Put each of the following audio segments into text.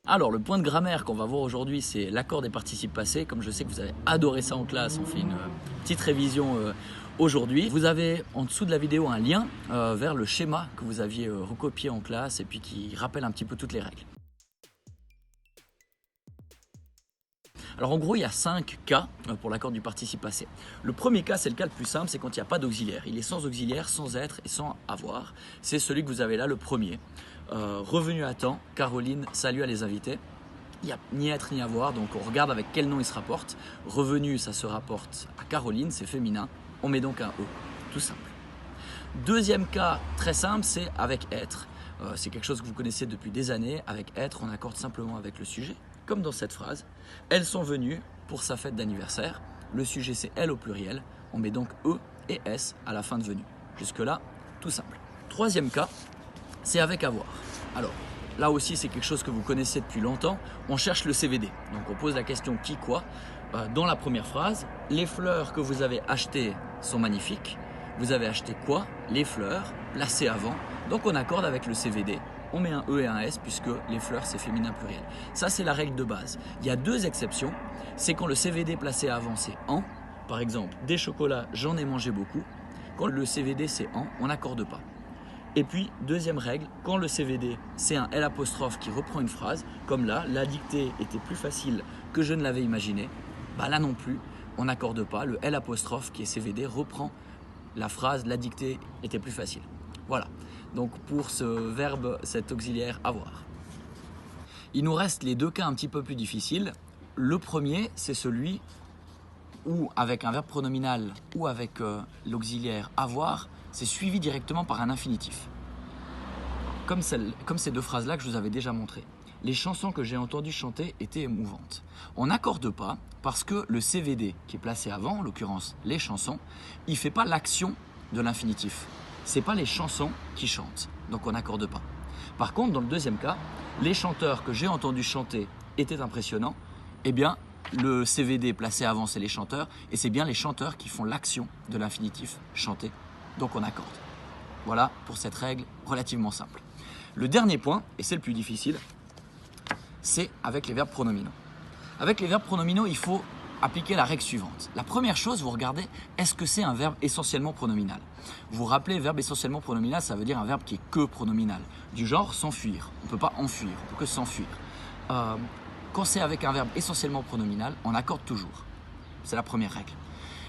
Alors, le point de grammaire qu'on va voir aujourd'hui, c'est l'accord des participes passés. Comme je sais que vous avez adoré ça en classe, on fait une petite révision aujourd'hui. Vous avez en dessous de la vidéo un lien vers le schéma que vous aviez recopié en classe et puis qui rappelle un petit peu toutes les règles. Alors en gros, il y a 5 cas pour l'accord du participe passé. Le premier cas, c'est le cas le plus simple, c'est quand il n'y a pas d'auxiliaire. Il est sans auxiliaire, sans être et sans avoir. C'est celui que vous avez là, le premier. Revenu à temps, Caroline, salut à les invités. Il n'y a ni être ni avoir, donc on regarde avec quel nom il se rapporte. Revenu, ça se rapporte à Caroline, c'est féminin. On met donc un E, tout simple. Deuxième cas, très simple, c'est avec être. C'est quelque chose que vous connaissez depuis des années. Avec être, on accorde simplement avec le sujet. Comme dans cette phrase, elles sont venues pour sa fête d'anniversaire. Le sujet c'est elles au pluriel. On met donc E et S à la fin de venue. Jusque-là, tout simple. Troisième cas, c'est avec avoir. Alors, là aussi c'est quelque chose que vous connaissez depuis longtemps. On cherche le CVD. Donc on pose la question qui, quoi. Dans la première phrase, les fleurs que vous avez achetées sont magnifiques. Vous avez acheté quoi? Les fleurs, placées avant. Donc on accorde avec le CVD. On met un E et un S puisque les fleurs c'est féminin pluriel. Ça c'est la règle de base. Il y a deux exceptions. C'est quand le CVD placé avant c'est en. Par exemple, des chocolats, j'en ai mangé beaucoup. Quand le CVD c'est en, on n'accorde pas. Et puis, deuxième règle, quand le CVD c'est un L' qui reprend une phrase, comme là, la dictée était plus facile que je ne l'avais imaginé, bah là non plus, on n'accorde pas. Le L' qui est CVD reprend la phrase, la dictée était plus facile. Voilà, donc pour ce verbe, cet auxiliaire avoir. Il nous reste les deux cas un petit peu plus difficiles. Le premier, c'est celui où avec un verbe pronominal ou avec l'auxiliaire avoir, c'est suivi directement par un infinitif. Comme ces deux phrases-là que je vous avais déjà montrées. Les chansons que j'ai entendues chanter étaient émouvantes. On n'accorde pas parce que le CVD qui est placé avant, en l'occurrence les chansons, il ne fait pas l'action de l'infinitif. Ce n'est pas les chansons qui chantent, donc on n'accorde pas. Par contre, dans le deuxième cas, les chanteurs que j'ai entendus chanter étaient impressionnants, eh bien, le CVD placé avant, c'est les chanteurs, et c'est bien les chanteurs qui font l'action de l'infinitif chanter, donc on accorde. Voilà pour cette règle relativement simple. Le dernier point, et c'est le plus difficile, c'est avec les verbes pronominaux. Avec les verbes pronominaux, il faut appliquer la règle suivante. La première chose, vous regardez, est-ce que c'est un verbe essentiellement pronominal? Vous vous rappelez, verbe essentiellement pronominal, ça veut dire un verbe qui est que pronominal. Du genre s'enfuir. On ne peut pas enfuir, on peut que s'enfuir. Quand c'est avec un verbe essentiellement pronominal, on accorde toujours. C'est la première règle.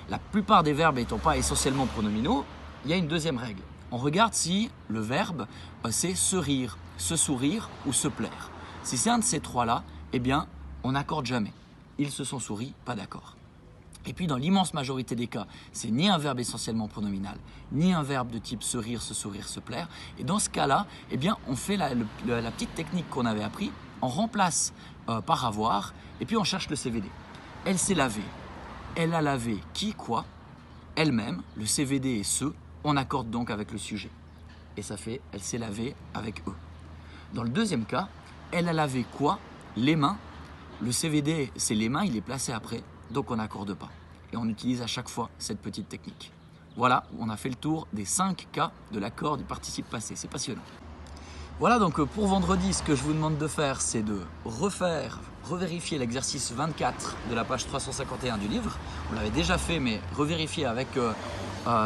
La plupart des verbes n'étant pas essentiellement pronominaux, il y a une deuxième règle. On regarde si le verbe, c'est se rire, se sourire ou se plaire. Si c'est un de ces trois-là, eh bien, on n'accorde jamais. Ils se sont souris, pas d'accord. Et puis dans l'immense majorité des cas, c'est ni un verbe essentiellement pronominal, ni un verbe de type se rire, se plaire. Et dans ce cas-là, eh bien, on fait la petite technique qu'on avait appris, on remplace par avoir, et puis on cherche le CVD. Elle s'est lavée, elle a lavé qui, quoi, elle-même, le CVD est ce, on accorde donc avec le sujet. Et ça fait elle s'est lavée avec eux. Dans le deuxième cas, elle a lavé quoi? Les mains. Le CVD, c'est les mains, il est placé après, donc on n'accorde pas. Et on utilise à chaque fois cette petite technique. Voilà, on a fait le tour des 5 cas de l'accord du participe passé. C'est passionnant. Voilà, donc pour vendredi, ce que je vous demande de faire, c'est de revérifier l'exercice 24 de la page 351 du livre. On l'avait déjà fait, mais revérifier avec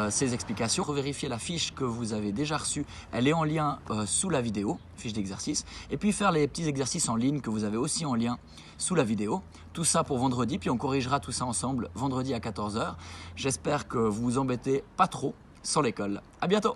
ces explications. Revérifier la fiche que vous avez déjà reçue. Elle est en lien sous la vidéo, fiche d'exercice. Et puis faire les petits exercices en ligne que vous avez aussi en lien sous la vidéo. Tout ça pour vendredi, puis on corrigera tout ça ensemble vendredi à 14 h. J'espère que vous vous embêtez pas trop sans l'école. À bientôt!